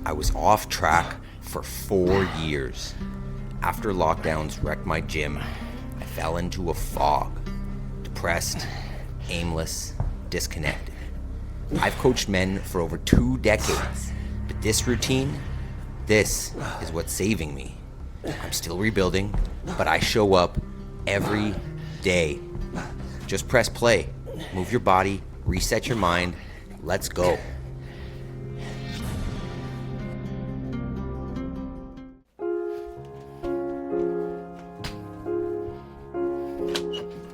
I was off track for 4 years. After lockdowns wrecked my gym, I fell into a fog. Depressed, aimless, disconnected. I've coached men for over 2 decades, but this routine, this is what's saving me. I'm still rebuilding, but I show up every day. Just press play, move your body, reset your mind, let's go.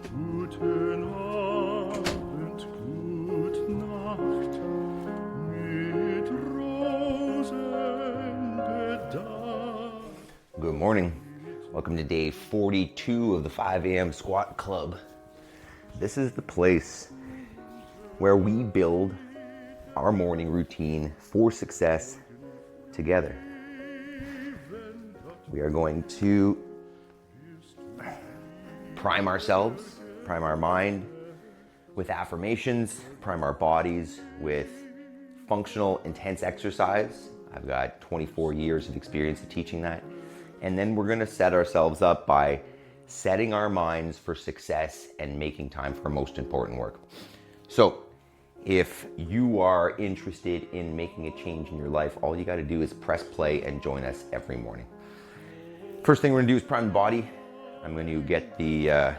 Guten Abend, gute Nacht, mit Rosen bedacht. Good morning. Welcome to day 42 of the 5 a.m. Squat Club. This is the place where we build our morning routine for success together. We are going to prime ourselves, prime our mind with affirmations, prime our bodies with functional, intense exercise. I've got 24 years of experience of teaching that. And then we're gonna set ourselves up by setting our minds for success and making time for our most important work. So if you are interested in making a change in your life, all you gotta do is press play and join us every morning. First thing we're gonna do is prime the body. I'm going to get the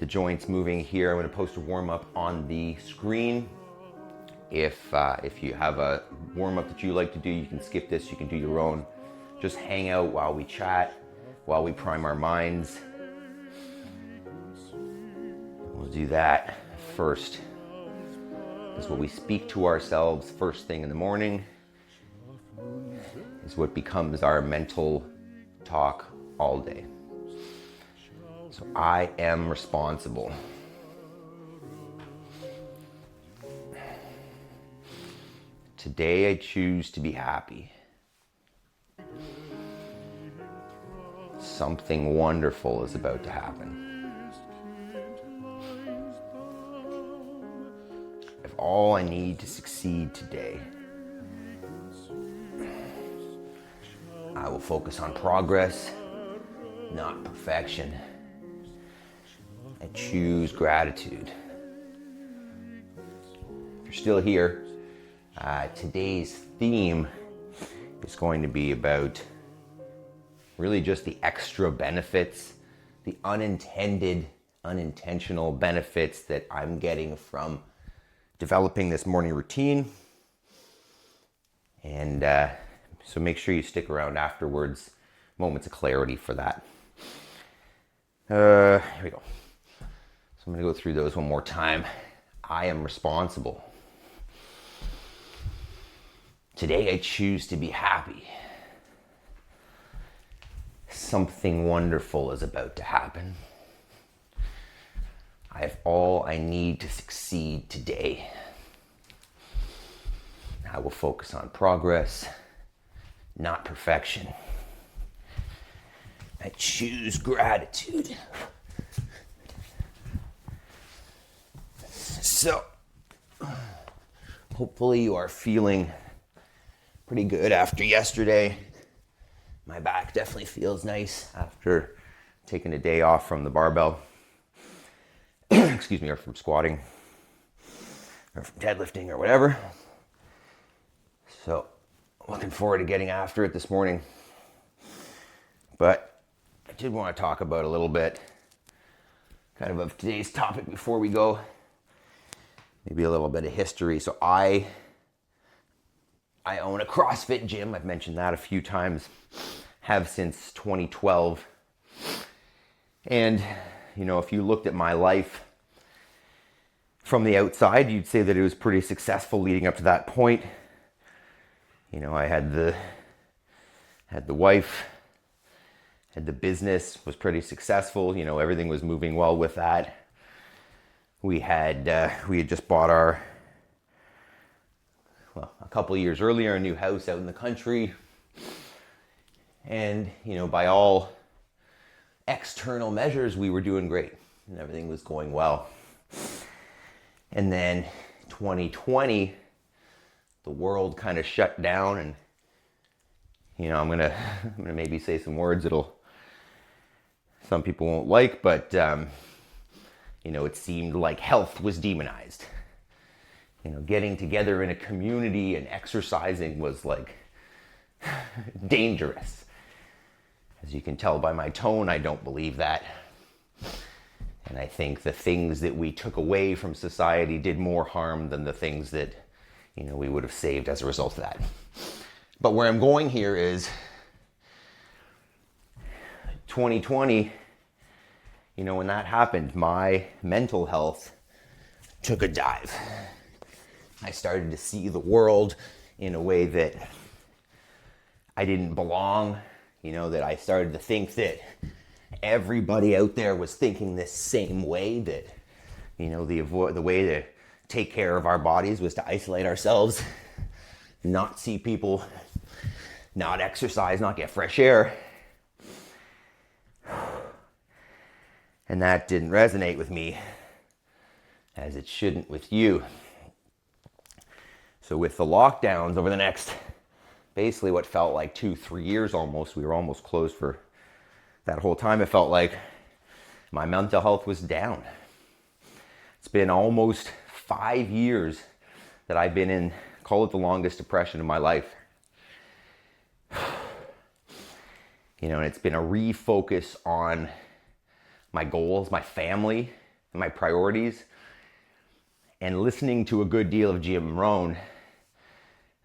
joints moving here. I'm going to post a warm-up on the screen. If you have a warm-up that you like to do, you can skip this, you can do your own. Just hang out while we chat, while we prime our minds. We'll do that first. Is what we speak to ourselves first thing in the morning. Is what becomes our mental talk all day. So I am responsible. Today I choose to be happy. Something wonderful is about to happen. I have all I need to succeed today. I will focus on progress, not perfection. I choose gratitude. If you're still here, today's theme is going to be about really just the extra benefits, the unintentional benefits that I'm getting from developing this morning routine. And so make sure you stick around afterwards. Moments of clarity for that. Here we go. So I'm going to go through those one more time. I am responsible. Today I choose to be happy. Something wonderful is about to happen. I have all I need to succeed today. I will focus on progress, not perfection. I choose gratitude. So, hopefully you are feeling pretty good after yesterday. My back definitely feels nice after taking a day off from the barbell. Excuse me, or from squatting, or from deadlifting, or whatever. So, looking forward to getting after it this morning. But I did want to talk about a little bit kind of today's topic before we go. Maybe a little bit of history. So I own a CrossFit gym. I've mentioned that a few times. Have since 2012. And, you know, if you looked at my life from the outside, you'd say that it was pretty successful leading up to that point. You know, I had the wife, had the business, was pretty successful. You know, everything was moving well with that. We had just bought a couple of years earlier, a new house out in the country. And, you know, by all external measures, we were doing great and everything was going well. And then 2020 the world kind of shut down, and I'm gonna maybe say some words that'll some people won't like, but it seemed like health was demonized. Getting together in a community and exercising was like dangerous. As you can tell by my tone, I don't believe that. And I think the things that we took away from society did more harm than the things that, we would have saved as a result of that. But where I'm going here is 2020, when that happened, my mental health took a dive. I started to see the world in a way that I didn't belong, that I started to think that everybody out there was thinking this same way, that, the way to take care of our bodies was to isolate ourselves, not see people, not exercise, not get fresh air. And that didn't resonate with me, as it shouldn't with you. So with the lockdowns over the next, basically what felt like 2-3 years almost, we were almost closed for that whole time. It felt like my mental health was down. It's been almost 5 years that I've been in, call it the longest depression of my life. And it's been a refocus on my goals, my family, and my priorities, and listening to a good deal of Jim Rohn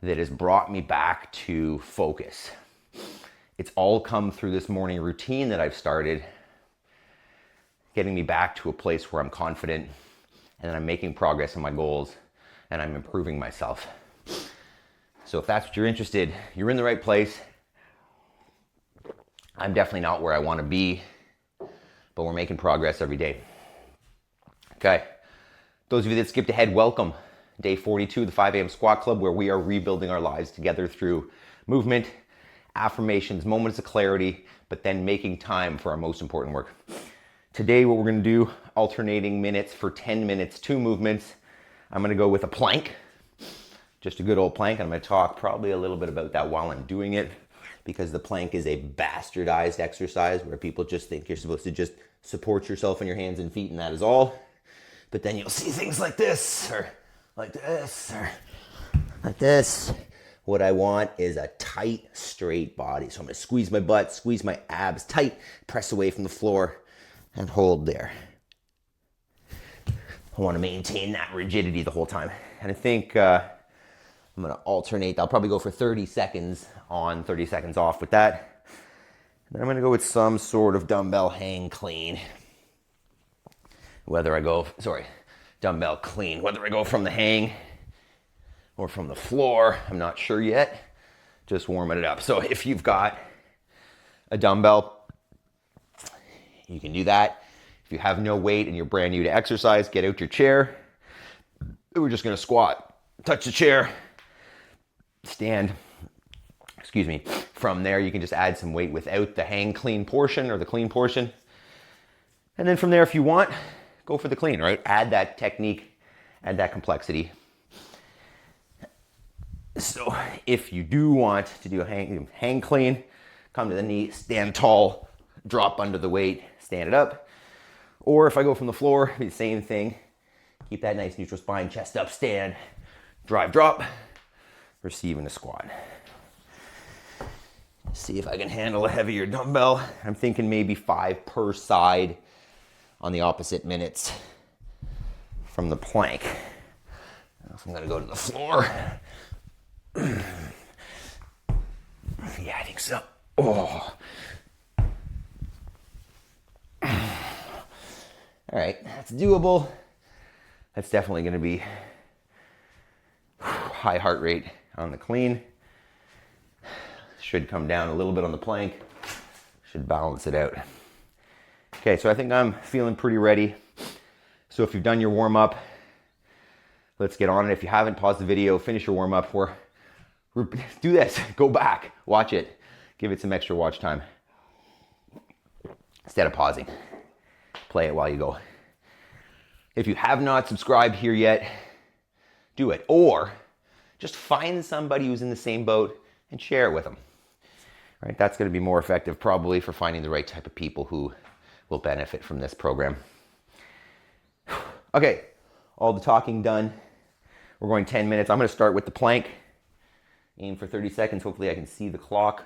that has brought me back to focus. It's all come through this morning routine that I've started, getting me back to a place where I'm confident and I'm making progress on my goals and I'm improving myself. So if that's what you're interested, you're in the right place. I'm definitely not where I want to be, but we're making progress every day. Okay. Those of you that skipped ahead, welcome. Day 42, the 5 a.m. Squat Club, where we are rebuilding our lives together through movement, affirmations, moments of clarity, but then making time for our most important work. Today, what we're going to do, alternating minutes for 10 minutes, 2 movements. I'm going to go with a plank, just a good old plank. I'm going to talk probably a little bit about that while I'm doing it, because the plank is a bastardized exercise where people just think you're supposed to just support yourself on your hands and feet and that is all. But then you'll see things like this, or like this, or like this. What I want is a tight, straight body. So I'm going to squeeze my butt, squeeze my abs tight, press away from the floor, and hold there. I want to maintain that rigidity the whole time. And I think I'm going to alternate. I'll probably go for 30 seconds on, 30 seconds off with that. And then I'm going to go with some sort of dumbbell hang clean. Dumbbell clean. Whether I go from the hang or from the floor, I'm not sure yet. Just warming it up. So if you've got a dumbbell, you can do that. If you have no weight and you're brand new to exercise, get out your chair. We're just going to squat, touch the chair, stand. From there, you can just add some weight without the hang clean portion or the clean portion. And then from there, if you want, go for the clean, right? Add that technique, add that complexity. So if you do want to do a hang clean, come to the knee, stand tall, drop under the weight, stand it up. Or if I go from the floor, the same thing. Keep that nice neutral spine, chest up, stand, drive, drop, receive in a squat. See if I can handle a heavier dumbbell. I'm thinking maybe 5 per side on the opposite minutes from the plank. Now if I'm gonna go to the floor. Yeah, I think so. Oh. All right, that's doable. That's definitely gonna be high heart rate on the clean. Should come down a little bit on the plank. Should balance it out. Okay, so I think I'm feeling pretty ready. So if you've done your warm up, let's get on it. If you haven't, pause the video, finish your warm up. Do this, go back, watch it. Give it some extra watch time. Instead of pausing, play it while you go. If you have not subscribed here yet, do it. Or just find somebody who's in the same boat and share it with them. Right? That's going to be more effective probably for finding the right type of people who will benefit from this program. Okay, all the talking done. We're going 10 minutes. I'm going to start with the plank. Aim for 30 seconds. Hopefully I can see the clock.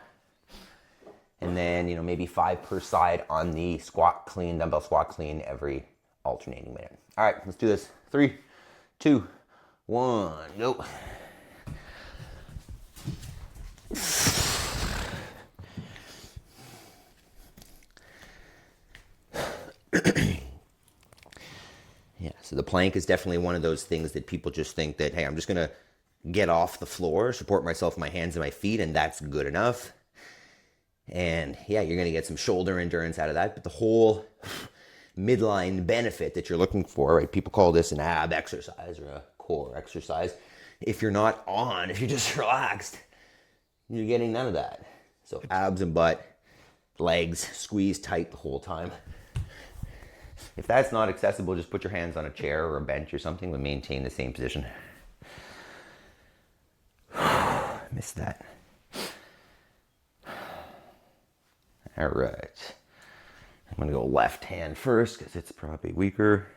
And then, maybe 5 per side on the squat clean, dumbbell squat clean every alternating minute. All right, let's do this. 3, 2, 1, go. Yeah, so the plank is definitely one of those things that people just think that, hey, I'm just going to get off the floor, support myself with my hands and my feet, and that's good enough. And yeah, you're going to get some shoulder endurance out of that, but the whole midline benefit that you're looking for, right? People call this an ab exercise or a core exercise. If you're just relaxed, you're getting none of that. So abs and butt, legs, squeeze tight the whole time. If that's not accessible, just put your hands on a chair or a bench or something, but maintain the same position. Missed that. All right. I'm going to go left hand first because it's probably weaker.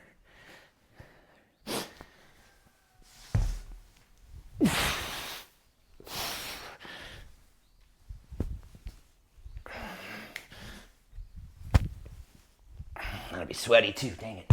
I'm going to be sweaty too, dang it.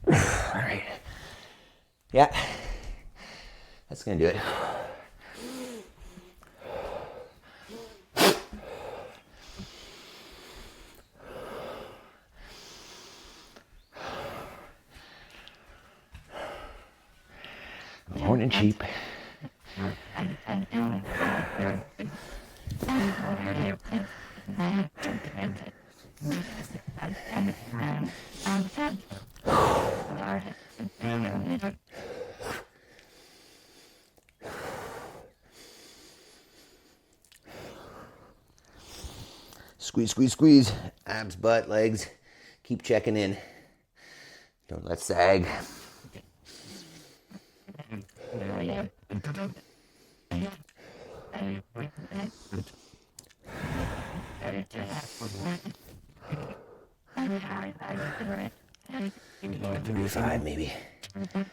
All right. Yeah, that's going to do it. Morning sheep. Squeeze, squeeze, squeeze. Abs, butt, legs. Keep checking in. Don't let sag. Five, maybe. Okay.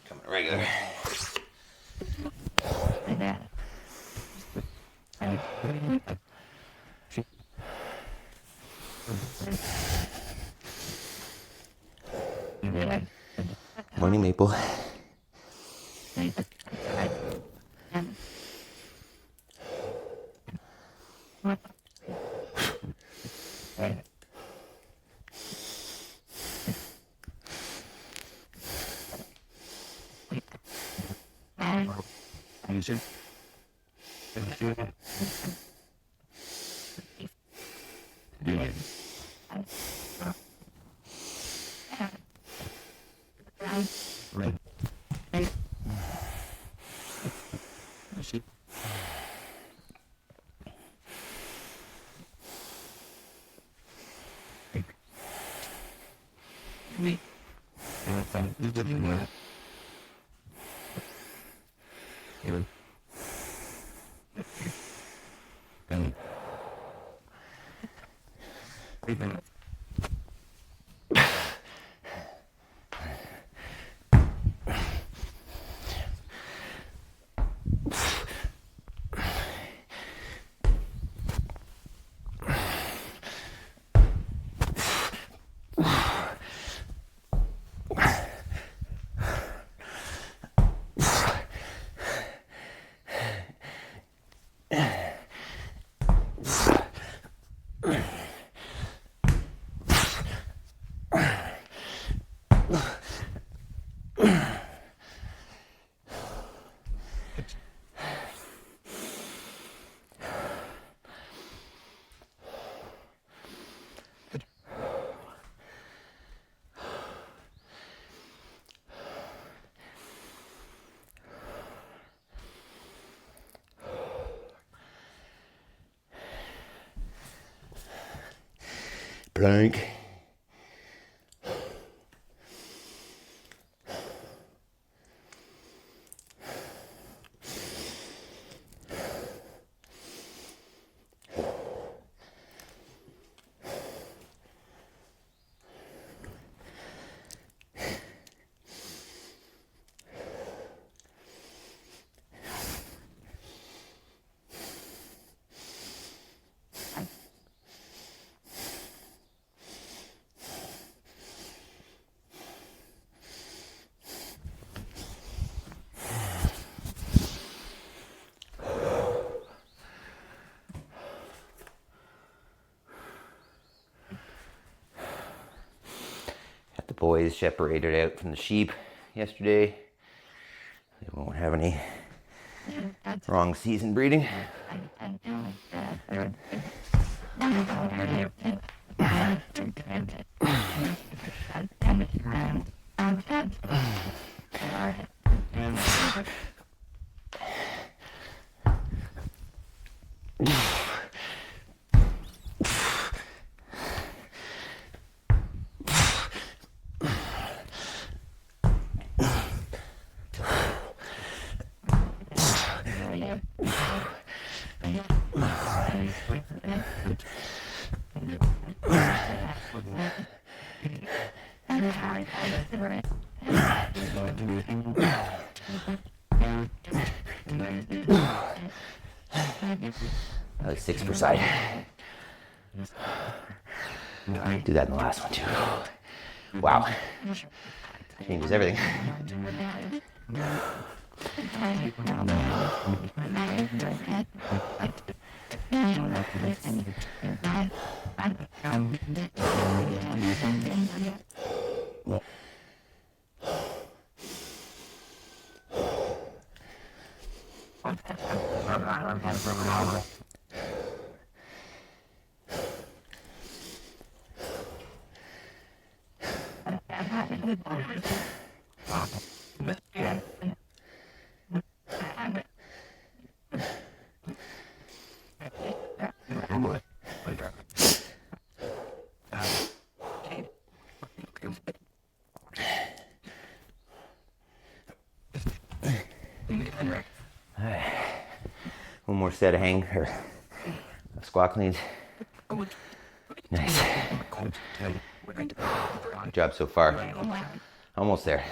Coming regular. Morning, Maple. Plank. Got the boys separated out from the sheep yesterday. They won't have any wrong season breeding. That was 6 per side. Do that in the last one too. Wow. Changes everything. One more set of hang or squat cleans. Nice. Good job so far. Almost there.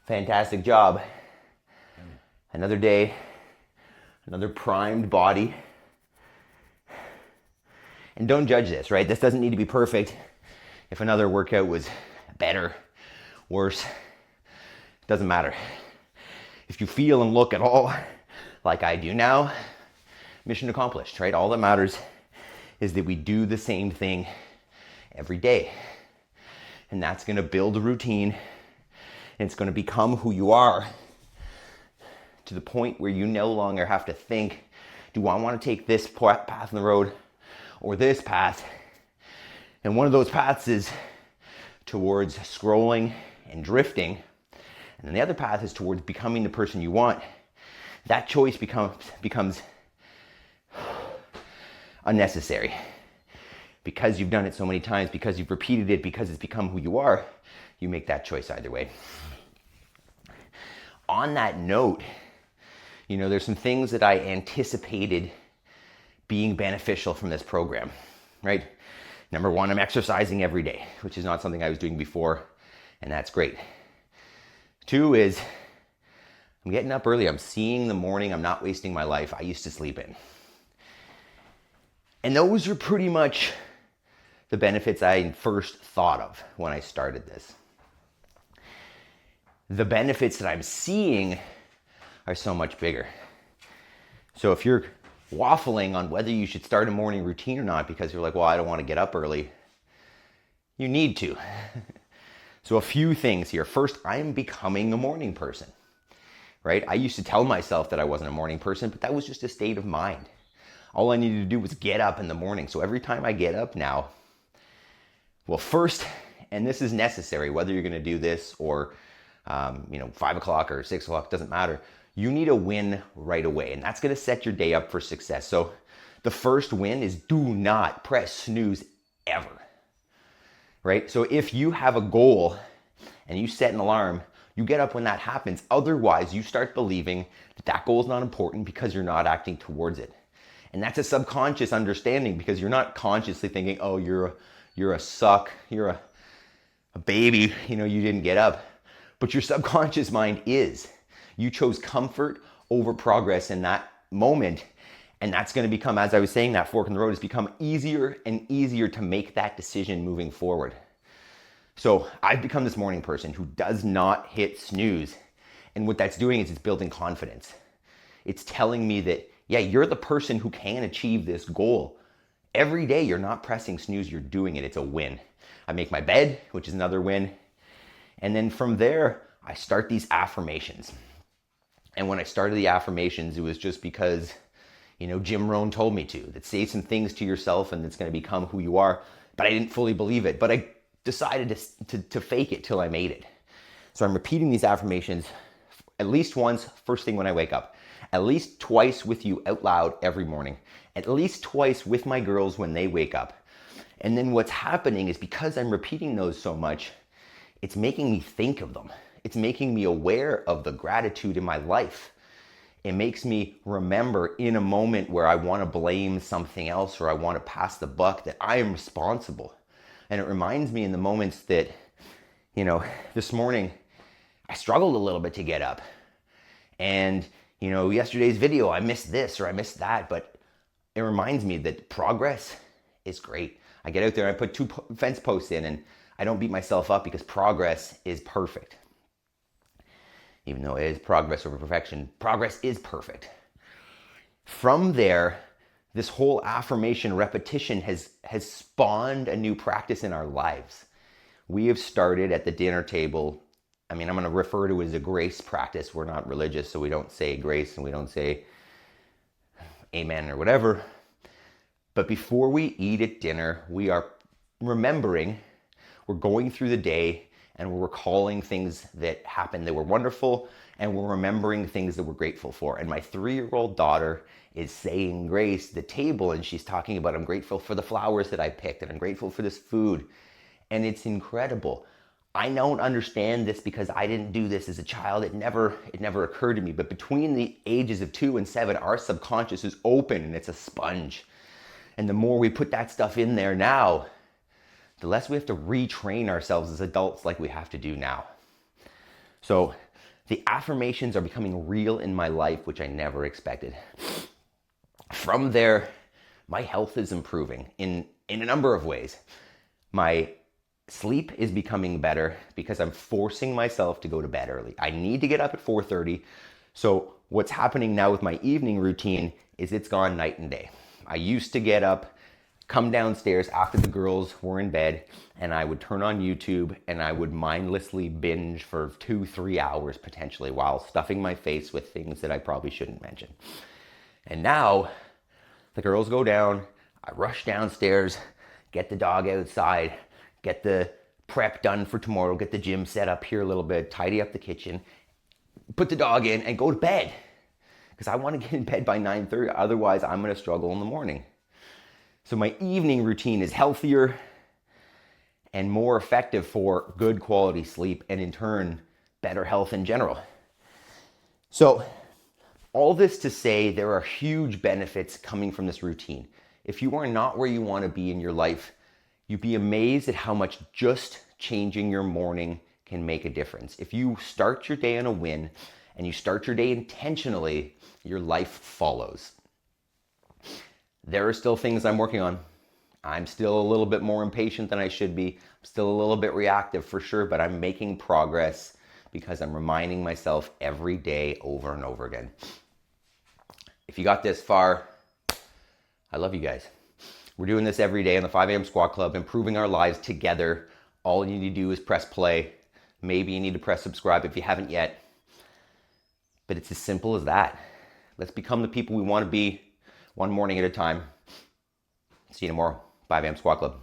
Fantastic job. Another day, another primed body. And don't judge this, right? This doesn't need to be perfect. If another workout was better, worse, it doesn't matter. If you feel and look at all like I do now, mission accomplished, right? All that matters is that we do the same thing every day. And that's gonna build a routine, and it's gonna become who you are to the point where you no longer have to think, do I wanna take this path in the road or this path? And one of those paths is towards scrolling and drifting, and then the other path is towards becoming the person you want. That choice becomes unnecessary because you've done it so many times, because you've repeated it, because it's become who you are. You make that choice either way. On that note, there's some things that I anticipated being beneficial from this program, right? Number one, I'm exercising every day, which is not something I was doing before, and that's great. Two is I'm getting up early. I'm seeing the morning. I'm not wasting my life. I used to sleep in. And those are pretty much the benefits I first thought of when I started this. The benefits that I'm seeing are so much bigger. So if you're waffling on whether you should start a morning routine or not because you're like, well, I don't want to get up early, you need to. So a few things here. First, I'm becoming a morning person, right? I used to tell myself that I wasn't a morning person, but that was just a state of mind. All I needed to do was get up in the morning. So every time I get up now, well, first, and this is necessary, whether you're going to do this or 5 o'clock or 6 o'clock, doesn't matter. You need a win right away, and that's going to set your day up for success. So the first win is do not press snooze ever, right? So if you have a goal and you set an alarm, you get up when that happens. Otherwise, you start believing that that goal is not important because you're not acting towards it. And that's a subconscious understanding because you're not consciously thinking, oh, you're a suck, you're a baby, you didn't get up. But your subconscious mind is. You chose comfort over progress in that moment. And that's going to become, as I was saying, that fork in the road has become easier and easier to make that decision moving forward. So I've become this morning person who does not hit snooze. And what that's doing is it's building confidence. It's telling me that, yeah, you're the person who can achieve this goal. Every day you're not pressing snooze, you're doing it. It's a win. I make my bed, which is another win. And then from there, I start these affirmations. And when I started the affirmations, it was just because, Jim Rohn told me that say some things to yourself and it's going to become who you are. But I didn't fully believe it. But I decided to fake it till I made it. So I'm repeating these affirmations at least once, first thing when I wake up. At least twice with you out loud every morning. At least twice with my girls when they wake up. And then what's happening is because I'm repeating those so much, it's making me think of them. It's making me aware of the gratitude in my life. It makes me remember in a moment where I want to blame something else or I want to pass the buck that I am responsible. And it reminds me in the moments that, this morning I struggled a little bit to get up. And, yesterday's video, I missed this or I missed that. But it reminds me that progress is great. I get out there, I put 2 fence posts in and I don't beat myself up because progress is perfect. Even though it is progress over perfection, progress is perfect. From there, this whole affirmation repetition has spawned a new practice in our lives. We have started at the dinner table. I'm going to refer to it as a grace practice. We're not religious, so we don't say grace and we don't say amen or whatever. But before we eat at dinner, we are remembering, we're going through the day and we're recalling things that happened that were wonderful and we're remembering things that we're grateful for. And my 3-year-old daughter is saying grace at the table and she's talking about, I'm grateful for the flowers that I picked and I'm grateful for this food. And it's incredible. I don't understand this because I didn't do this as a child. It never occurred to me. But between the ages of 2 and 7, our subconscious is open and it's a sponge. And the more we put that stuff in there now, the less we have to retrain ourselves as adults like we have to do now. So the affirmations are becoming real in my life, which I never expected. From there, my health is improving in a number of ways. My sleep is becoming better because I'm forcing myself to go to bed early. I need to get up at 4:30. So what's happening now with my evening routine is it's gone night and day. I used to get up, come downstairs after the girls were in bed, and I would turn on YouTube and I would mindlessly binge for 2-3 hours potentially while stuffing my face with things that I probably shouldn't mention. And now the girls go down, I rush downstairs, get the dog outside, get the prep done for tomorrow, get the gym set up here a little bit, tidy up the kitchen, put the dog in and go to bed. Because I want to get in bed by 9:30, otherwise I'm going to struggle in the morning. So my evening routine is healthier and more effective for good quality sleep and in turn, better health in general. So all this to say, there are huge benefits coming from this routine. If you are not where you want to be in your life, you'd be amazed at how much just changing your morning can make a difference. If you start your day on a win and you start your day intentionally, your life follows. There are still things I'm working on. I'm still a little bit more impatient than I should be. I'm still a little bit reactive for sure, but I'm making progress because I'm reminding myself every day over and over again. If you got this far, I love you guys. We're doing this every day in the 5 a.m. Squat Club, improving our lives together. All you need to do is press play. Maybe you need to press subscribe if you haven't yet. But it's as simple as that. Let's become the people we want to be, one morning at a time. See you tomorrow, 5 a.m. Squat Club.